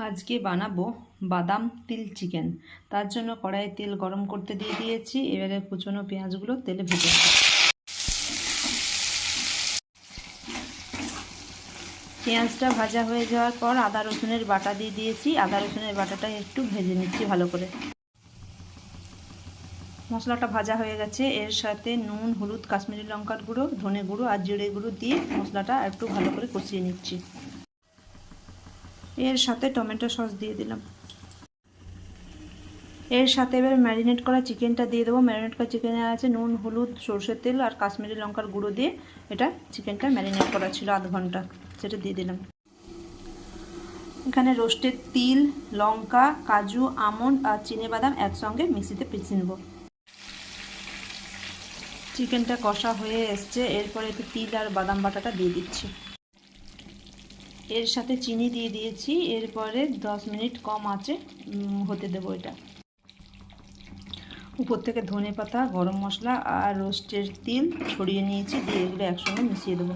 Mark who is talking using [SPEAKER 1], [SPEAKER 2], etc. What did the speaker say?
[SPEAKER 1] আজকে বানাবো বাদাম তিল চিকেন। তার জন্য কড়াইয়ে তেল গরম করতে দিয়ে দিয়েছি। এবারে কুচনো পেঁয়াজগুলো তেলে ভেজে নেব। পেঁয়াজটা ভাজা হয়ে যাওয়ার পর আদা রসুনের বাটা দিয়ে দিয়েছি। আদা রসুনের বাটাটা একটু ভেজে নিচ্ছি ভালো করে। মশলাটা ভাজা হয়ে গেছে। এর সাথে নুন, হলুদ, কাশ্মীরি লঙ্কার গুঁড়ো, ধনে গুঁড়ো আর জিরে গুঁড়ো দিয়ে মশলাটা একটু ভালো করে কষিয়ে নিচ্ছি। এর সাথে টমেটো সস দিয়ে দিলাম। এর সাথে এবার ম্যারিনেট করা চিকেনটা দিয়ে দেবো। ম্যারিনেট করা চিকেনে আছে নুন, হলুদ, সরষের তেল আর কাশ্মীরি লঙ্কার গুঁড়ো দিয়ে এটা চিকেনটা ম্যারিনেট করা ছিল আধ ঘন্টা, সেটা দিয়ে দিলাম। এখানে রোস্টেড তিল, লঙ্কা, কাজু, আমন্ড আর চিনেবাদাম একসঙ্গে মিক্সিতে পিষে নেব। চিকেনটা কষা হয়ে এসছে। এরপরে একটু তিল আর বাদাম বাটাটা দিয়ে দিচ্ছি। এর সাথে চিনি দিয়ে দিয়েছি। এরপরে 10 মিনিট কম আঁচে হতে দেবো এটা। উপর থেকে ধনেপাতা, গরম মশলা আর রোস্টেড তিল ছড়িয়ে নিয়েছি, দিয়ে এগুলো একসঙ্গে মিশিয়ে দেবো।